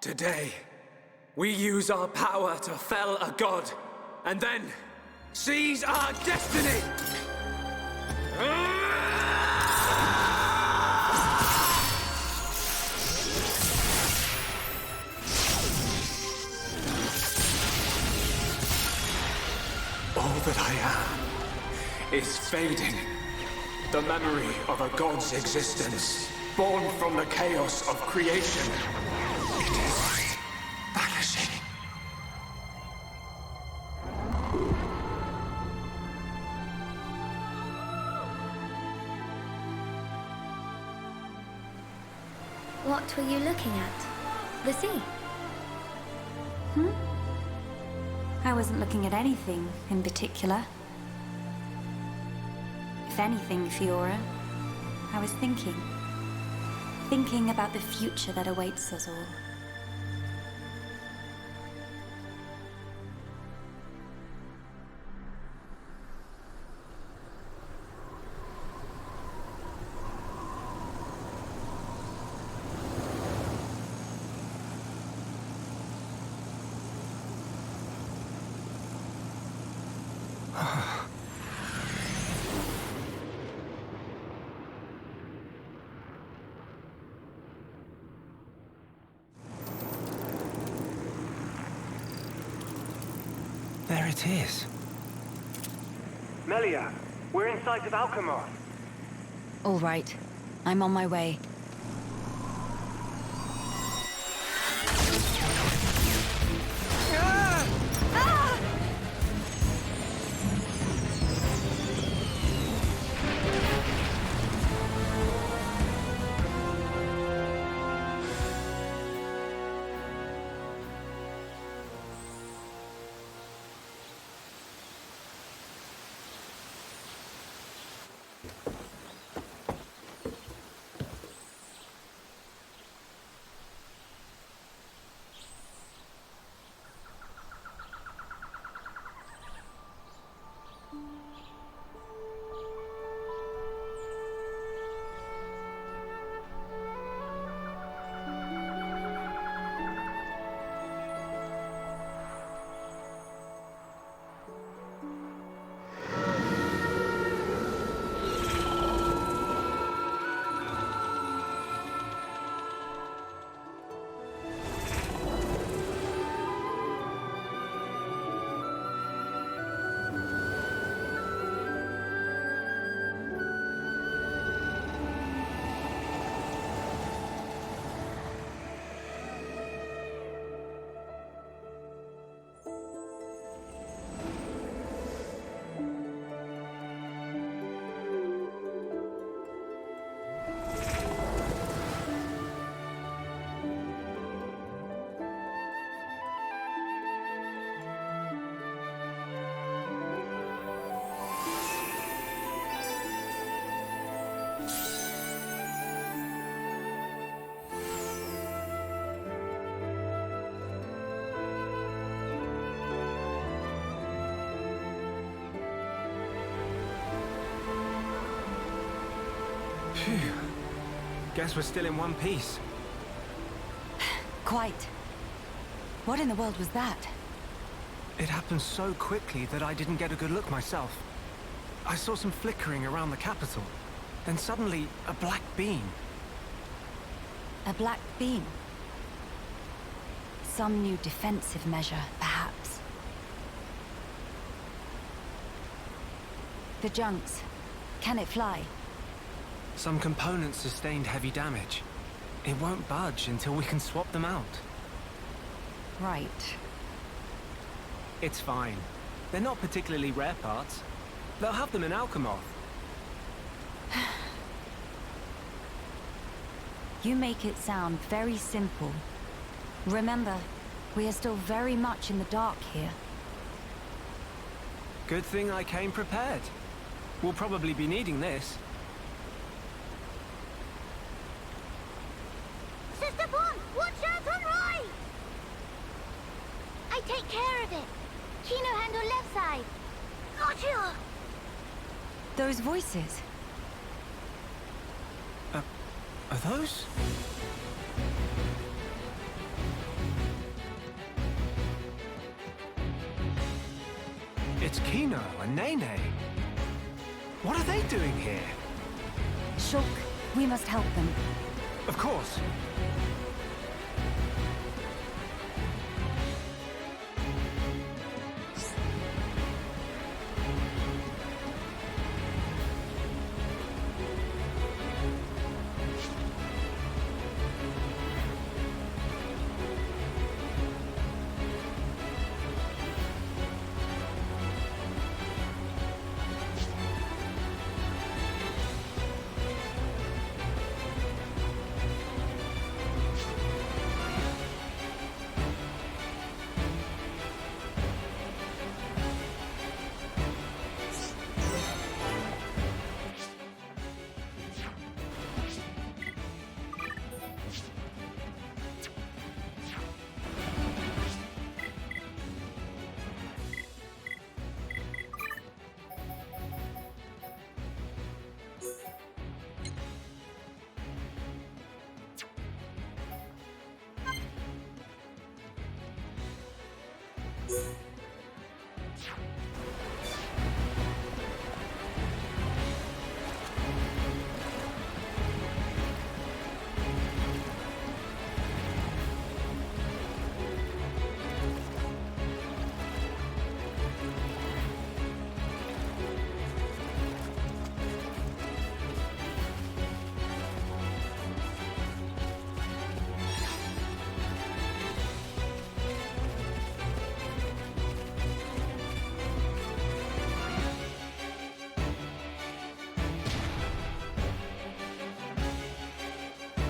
Today, we use our power to fell a god, and then seize our destiny! All that I am is fading. The memory of a god's existence, born from the chaos of creation. It is vanishing. What were you looking at? The sea? I wasn't looking at anything in particular. If anything, Fiora, I was thinking. Thinking about the future that awaits us all. There it is. Melia, we're in sight of Alchemoth. All right, I'm on my way. Phew. Guess we're still in one piece. Quite. What in the world was that? It happened so quickly that I didn't get a good look myself. I saw some flickering around the capital. Then suddenly, a black beam. A black beam? Some new defensive measure, perhaps. The junks. Can it fly? Some components sustained heavy damage. It won't budge until we can swap them out. Right. It's fine. They're not particularly rare parts. They'll have them in Alchemoth. You make it sound very simple. Remember, we are still very much in the dark here. Good thing I came prepared. We'll probably be needing this. Sister Bon, watch out on right! I take care of it. Kino handle left side. Gotcha! Those voices. Are those? It's Kino and Nene. What are they doing here? Shulk, we must help them. Of course.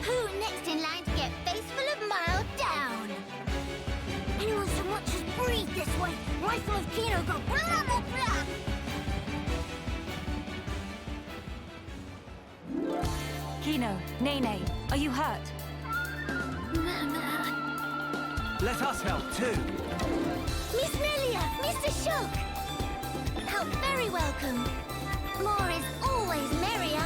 Who next in line to get face full of mild down? Anyone so much as breathe this way, rifle of Kino go blah blah blah. Kino, Nene, are you hurt? Let us help too. Miss Melia, Mr. Shulk. How very welcome. More is always merrier.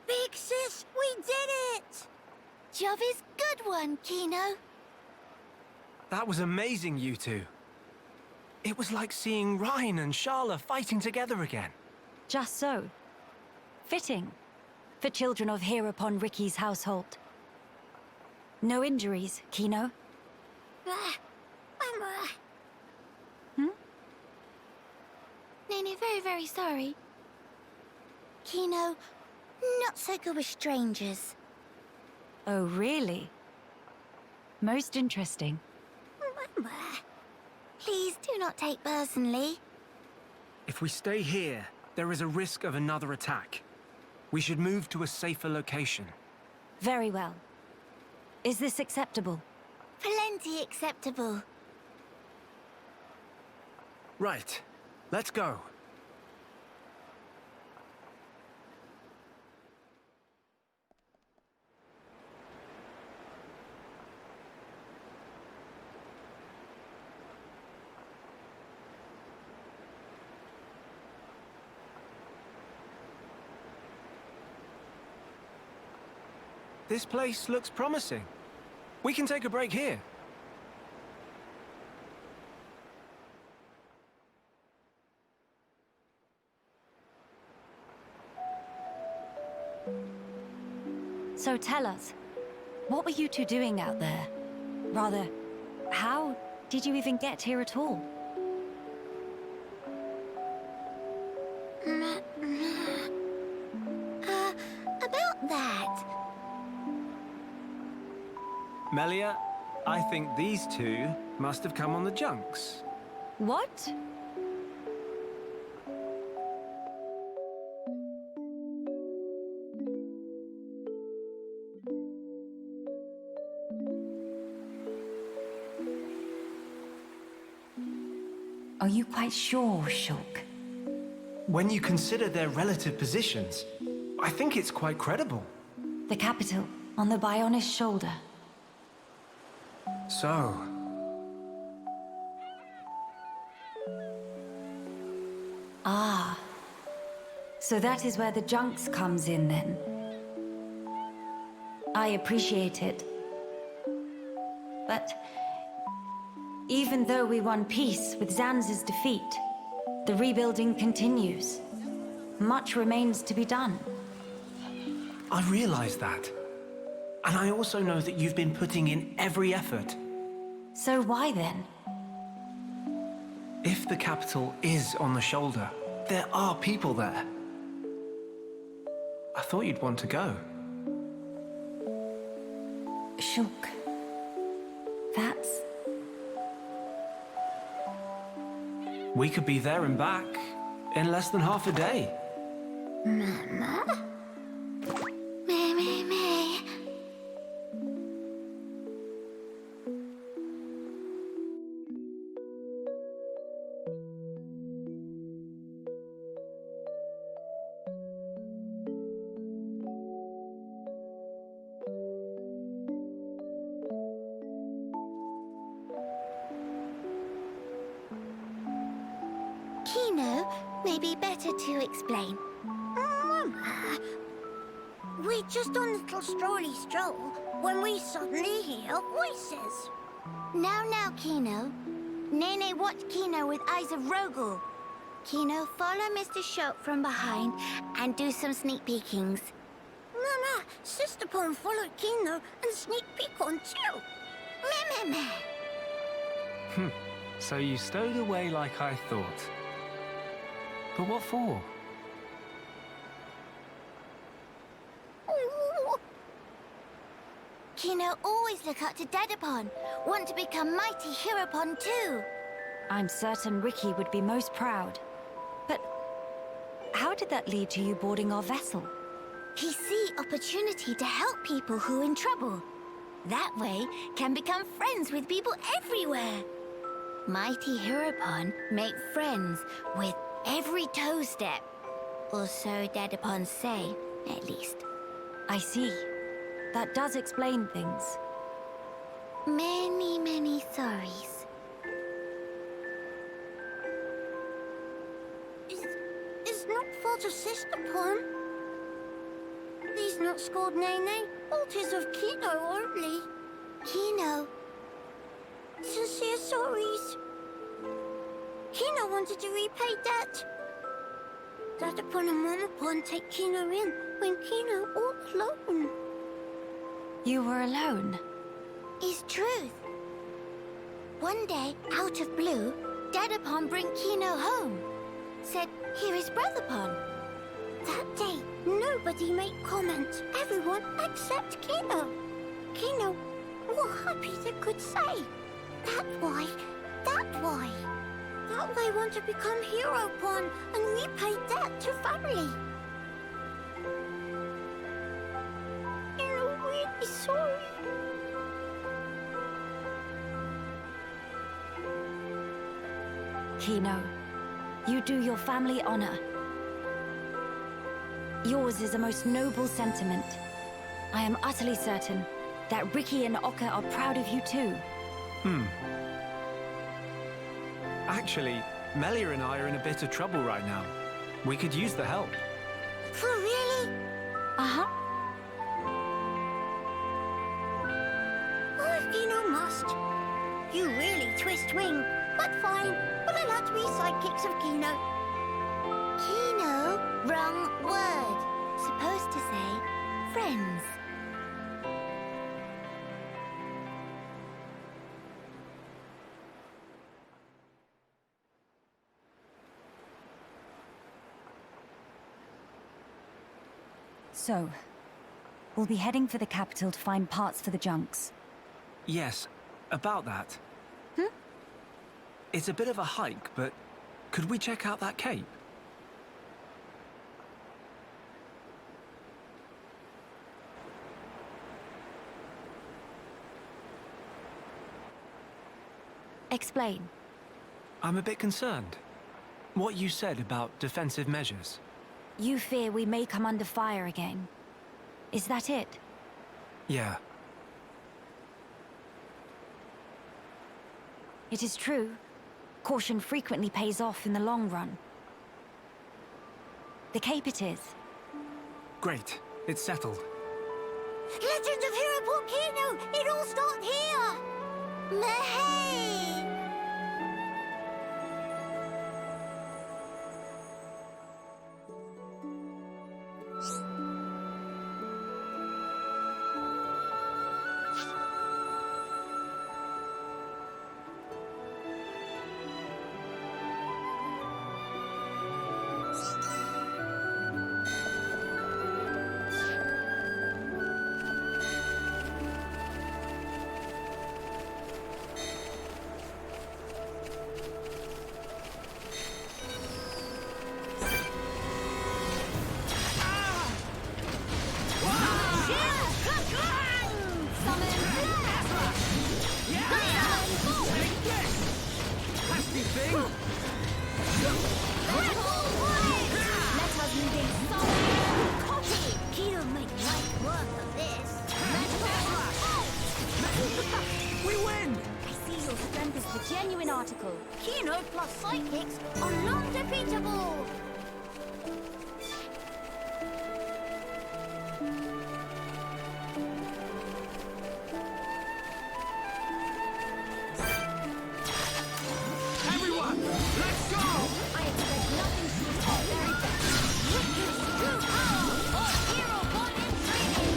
Big sis, we did it! Job is good one, Kino. That was amazing, you two. It was like seeing Ryan and Sharla fighting together again. Just so. Fitting. For children of here upon Ricky's household. No injuries, Kino? Nene, very, very sorry. Kino, not so good with strangers. Oh, really? Most interesting. Please do not take personally. If we stay here, there is a risk of another attack. We should move to a safer location. Very well. Is this acceptable? Plenty acceptable. Right. Let's go. This place looks promising. We can take a break here. So tell us, what were you two doing out there? Rather, how did you even get here at all? About that. Melia, I think these two must have come on the junks. What? Are you quite sure, Shulk? When you consider their relative positions, I think it's quite credible. The capital, on the Bionis Shoulder. So... Ah. So that is where the junks comes in, then. I appreciate it. But... even though we won peace with Zanz's defeat, the rebuilding continues. Much remains to be done. I realize that. And I also know that you've been putting in every effort. So why then? If the capital is on the shoulder, there are people there. I thought you'd want to go. Shulk. That's... We could be there and back in less than half a day. Mama? Me. Kino, maybe better to explain. Mama, we're just on a little stroll when we suddenly hear voices. Now, Kino. Nene watched Kino with eyes of Rogel. Kino, follow Mr. Schultz from behind and do some sneak peekings. Mama, Sister Pon followed Kino and sneak peek on too. Meh. So you stowed away like I thought. But what for? Ooh. Kino always look up to Dadapon. Want to become mighty Heropon too. I'm certain Ricky would be most proud. But how did that lead to you boarding our vessel? He see opportunity to help people who in trouble. That way, can become friends with people everywhere. Mighty Heropon make friends with every toe step. Or so Dadapon say, at least. I see. That does explain things. Many sorries. It's not fault of Sister Pon. He's not scored Nene. Fault is of Kino only. Kino. Sincere sorries. Kino wanted to repay debt. Dadapon and Momapon take Kino in when Kino all alone. You were alone? Is truth. One day, out of blue, Dadapon bring Kino home. Said, here is Brotherpon. That day, nobody made comment. Everyone except Kino. Kino, more happy they could say. That why. That way want to become Heropon and repay debt to family. You're really sorry. Kino, you do your family honor. Yours is a most noble sentiment. I am utterly certain that Ricky and Oka are proud of you too. Actually, Melia and I are in a bit of trouble right now. We could use the help. For really? Uh-huh. Oh, if Kino must. You really twist wing. But fine, we'll allow to be sidekicks of Kino. Kino? Wrong word. Supposed to say friends. So, we'll be heading for the capital to find parts for the junks. Yes, about that. It's a bit of a hike, but could we check out that cape? Explain. I'm a bit concerned. What you said about defensive measures. You fear we may come under fire again. Is that it? Yeah. It is true. Caution frequently pays off in the long run. The Cape it is. Great. It's settled. Legend of Hero Volcano! It all starts here! Mahey! Genuine article. Kino plus psychics are non-defeatable! Everyone, let's go! I expect nothing short of very best. Witness true power of Hero Born in Training!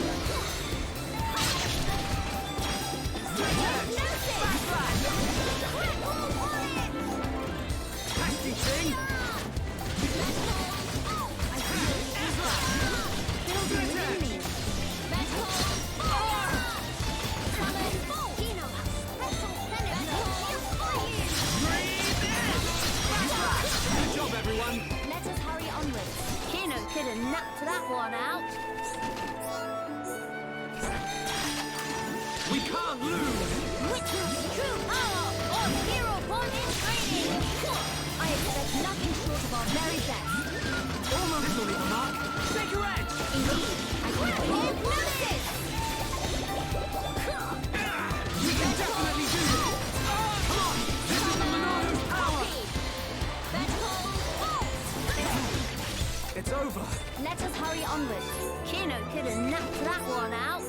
Nasty thing! Good job, everyone! Let us hurry onwards. Kino could have knocked that one out. We can't lose! Witness true power of Hero Born in Training! I expect nothing short of our very best. Almost will leave a mark! Take your edge! Indeed, I can believe. Hypnosis! We can definitely do this! Come on! This is the Monado's power! It's over! Let us hurry onwards. Kino could have knocked that one out.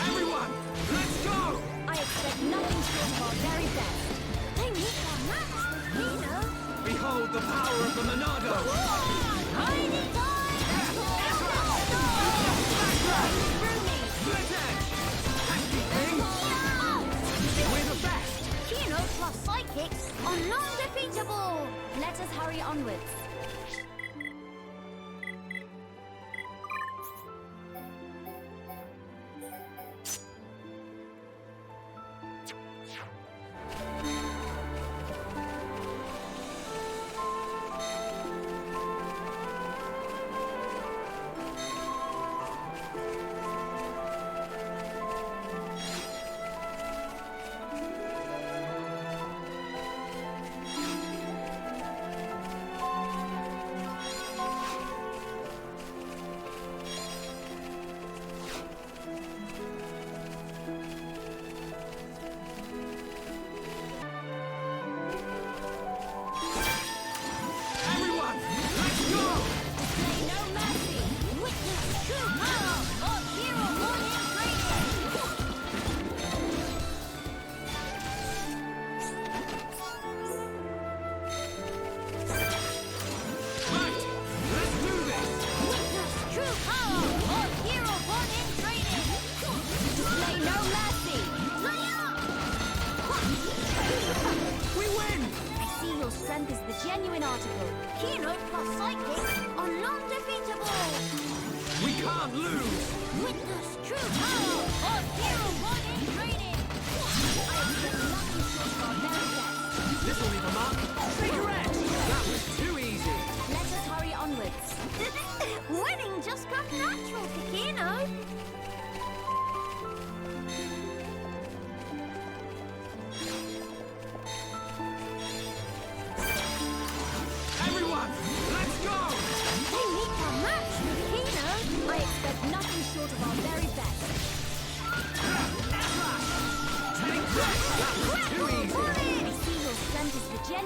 Everyone, let's go! I expect nothing short of our very best. They need one match with Kino. Behold the power of the Monado! Tiny time! Split edge! Nasty thing! We're the best! Kino plus psychics are non-defeatable. Let us hurry onwards. Everyone, let's go! Display no mercy. Witness true power of Hero Born in Training. Right, let's do this! Witness true power of Hero Born in Training. Display no mercy. We win! I see your strength is the genuine article. Kino plus psychics are non-defeatable. We can't lose! Witness true power of Hero Born in Training. I expect nothing short of our very best. This will leave a mark! Take your edge! That was too easy! Let us hurry onwards. Winning just comes natural to Kino.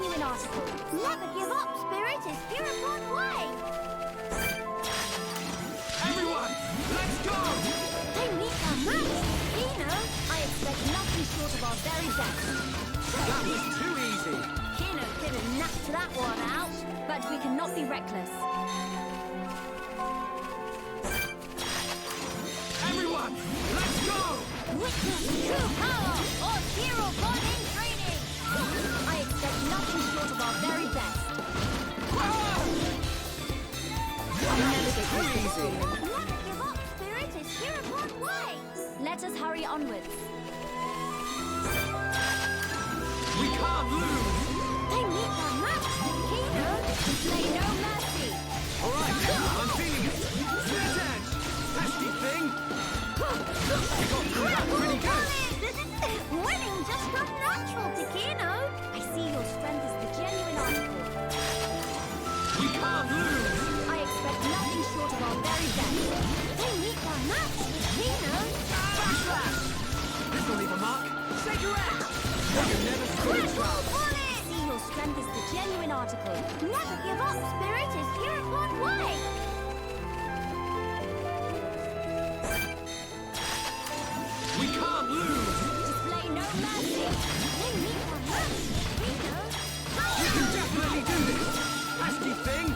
genuine article. Never give up, Spirit is here upon way. Everyone, let's go! They meet our match, Kino. I expect nothing short of our very best. That was too easy. Kino didn't knock that one out. But we cannot be reckless. Everyone, let's go! Witness true power or hero born in training. I expect nothing short of our very best. Too easy. Never give up, Spirit is here upon way. Let us hurry onwards. We can't lose. They meet our match, Kino. Display no mercy. All right, I'm feeling it. Split edge. Pesky thing. We got through that pretty good. Winning just comes natural to Kino. I see your strength is the genuine article. We can't lose. I expect nothing short of our very best. They meet our match, Kino. Backslash. This will leave a mark. Shake your edge. We can never screw Critical I bullet. see your strength is the genuine article. Never give up, Spirit is here upon way. We can't lose. Display no mercy. They meet our match, Kino. We can definitely do this. Pesky thing.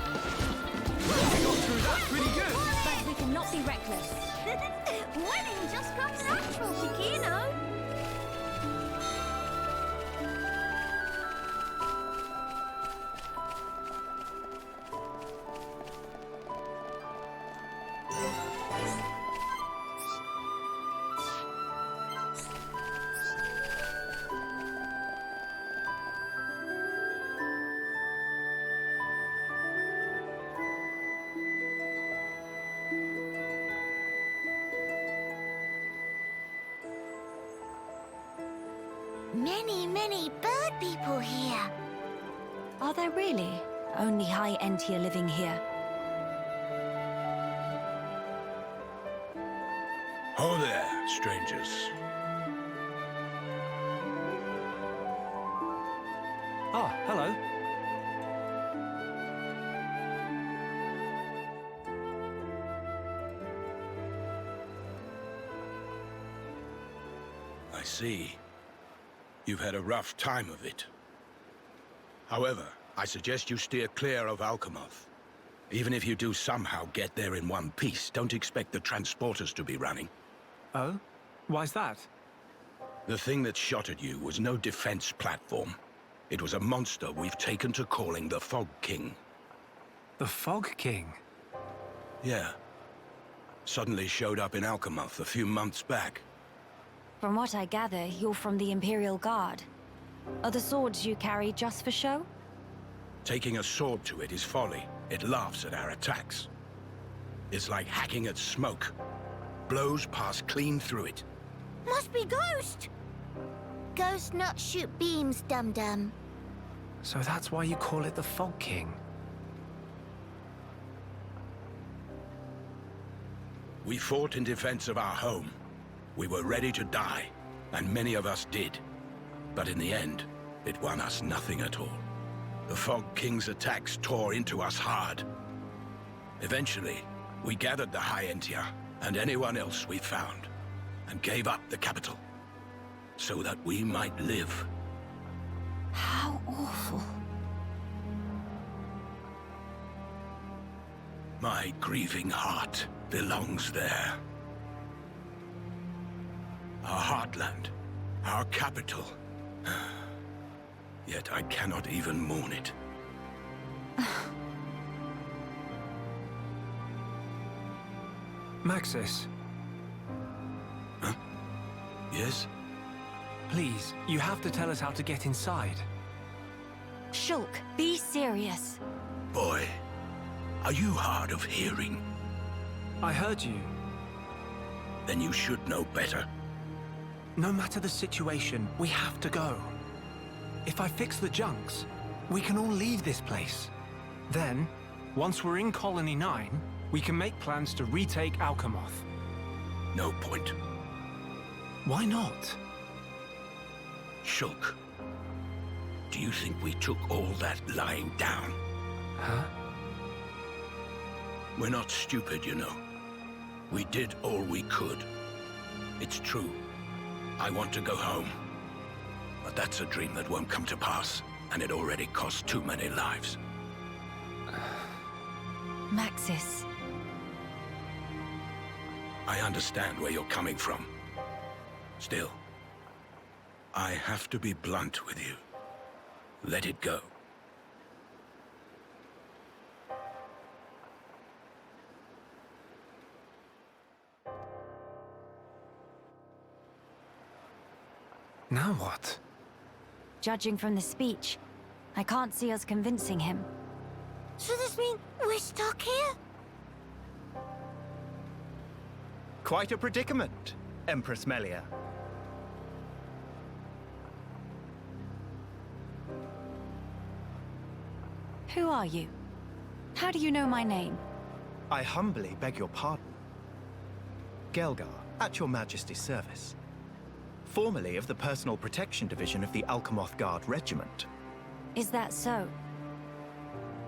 We got through that pretty good. But we cannot be reckless. Winning just comes natural to Kino. Many bird people here. Are there really only high-end tier living here? Oh there, strangers. Ah, hello. I see. You've had a rough time of it. However, I suggest you steer clear of Alchemoth. Even if you do somehow get there in one piece, don't expect the transporters to be running. Oh? Why's that? The thing that shot at you was no defense platform. It was a monster we've taken to calling the Fog King. The Fog King? Yeah. Suddenly showed up in Alchemoth a few months back. From what I gather, you're from the Imperial Guard. Are the swords you carry just for show? Taking a sword to it is folly. It laughs at our attacks. It's like hacking at smoke. Blows pass clean through it. Must be Ghost. Ghost not shoot beams, dum-dum. So that's why you call it the Fog King? We fought in defense of our home. We were ready to die, and many of us did. But in the end, it won us nothing at all. The Fog King's attacks tore into us hard. Eventually, we gathered the High Entia and anyone else we found, and gave up the capital, so that we might live. How awful. My grieving heart belongs there. Our heartland, our capital. Yet I cannot even mourn it. Maxis, Huh? Yes? please, you have to tell us how to get inside. Shulk, be serious. Boy, are you hard of hearing? I heard you. Then you should know better. No matter the situation, we have to go. If I fix the junks, we can all leave this place. Then, once we're in Colony 9, we can make plans to retake Alchemoth. No point. Why not? Shulk. Do you think we took all that lying down? Huh? We're not stupid, you know. We did all we could. It's true. I want to go home. But that's a dream that won't come to pass, and it already cost too many lives. Maxis. I understand where you're coming from. Still, I have to be blunt with you. Let it go. Now what? Judging from the speech, I can't see us convincing him. So this means we're stuck here? Quite a predicament, Empress Melia. Who are you? How do you know my name? I humbly beg your pardon. Gelgar, at your Majesty's service. Formerly of the Personal Protection Division of the Alchemoth Guard Regiment. Is that so?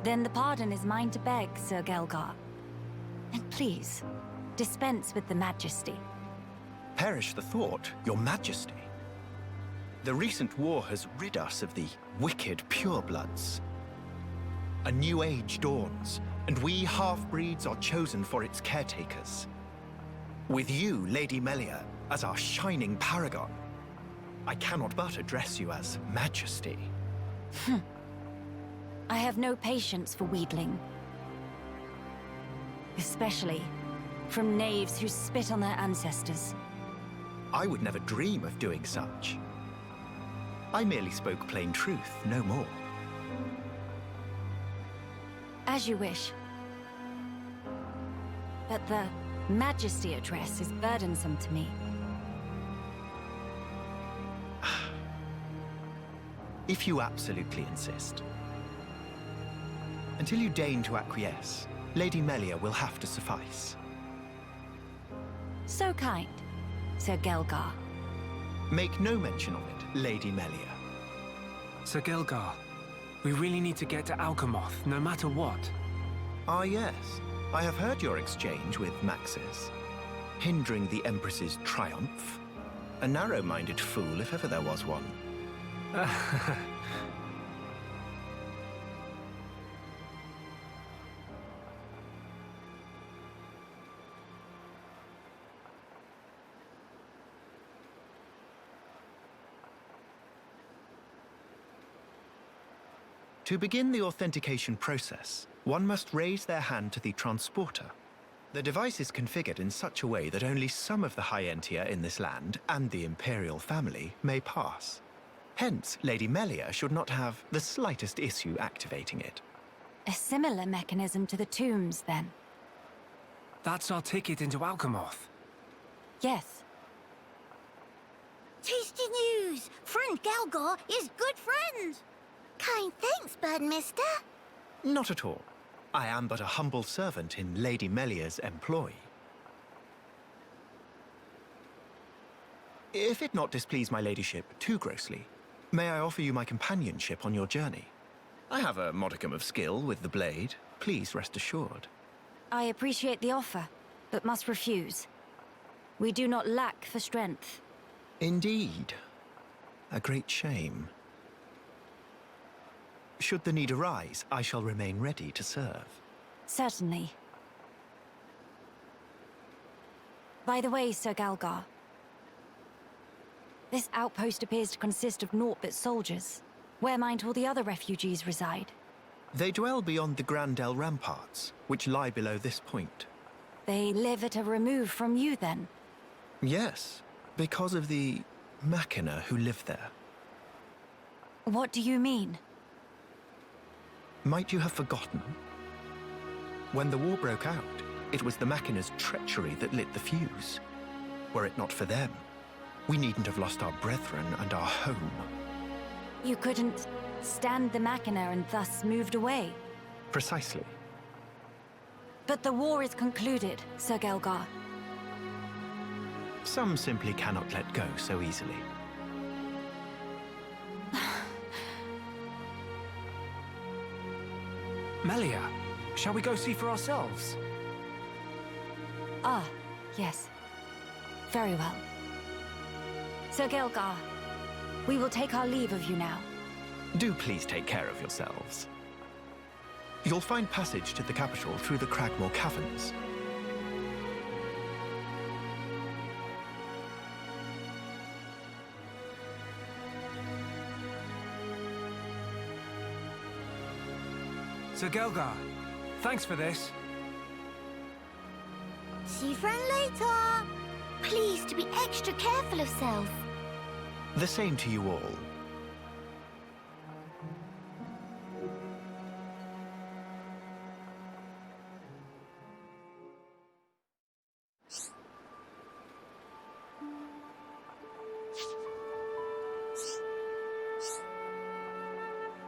Then the pardon is mine to beg, Sir Gelgar. And please, dispense with the Majesty. Perish the thought, your Majesty. The recent war has rid us of the wicked purebloods. A new age dawns, and we half-breeds are chosen for its caretakers. With you, Lady Melia, as our shining paragon, I cannot but address you as Majesty. I have no patience for wheedling. Especially from knaves who spit on their ancestors. I would never dream of doing such. I merely spoke plain truth, no more. As you wish. But the Majesty address is burdensome to me. If you absolutely insist. Until you deign to acquiesce, Lady Melia will have to suffice. So kind, Sir Gelgar. Make no mention of it, Lady Melia. Sir Gelgar, we really need to get to Alchemoth, no matter what. Ah, yes. I have heard your exchange with Maxis. Hindering the Empress's triumph. A narrow-minded fool, if ever there was one. To begin the authentication process, one must raise their hand to the transporter. The device is configured in such a way that only some of the High-Entier in this land and the Imperial family may pass. Hence, Lady Melia should not have the slightest issue activating it. A similar mechanism to the tombs, then? That's our ticket into Alchemoth. Yes. Tasty news! Friend Gelgar is good friends! Kind thanks, Birdmister. Not at all. I am but a humble servant in Lady Melia's employ. If it not displease my ladyship too grossly, may I offer you my companionship on your journey? I have a modicum of skill with the blade. Please rest assured. I appreciate the offer, but must refuse. We do not lack for strength. Indeed. A great shame. Should the need arise, I shall remain ready to serve. Certainly. By the way, Sir Gelgar, this outpost appears to consist of naught but soldiers. Where might all the other refugees reside? They dwell beyond the Grandel ramparts, which lie below this point. They live at a remove from you, then? Yes, because of the Machina who live there. What do you mean? Might you have forgotten? When the war broke out, it was the Machina's treachery that lit the fuse. Were it not for them, we needn't have lost our brethren and our home. You couldn't stand the Machina and thus moved away? Precisely. But the war is concluded, Sir Gelgar. Some simply cannot let go so easily. Melia, shall we go see for ourselves? Ah, yes. Very well. Sir Gelgar, we will take our leave of you now. Do please take care of yourselves. You'll find passage to the capital through the Cragmore Caverns. Sir Gelgar, thanks for this. See you friend later. Please to be extra careful of self. The same to you all.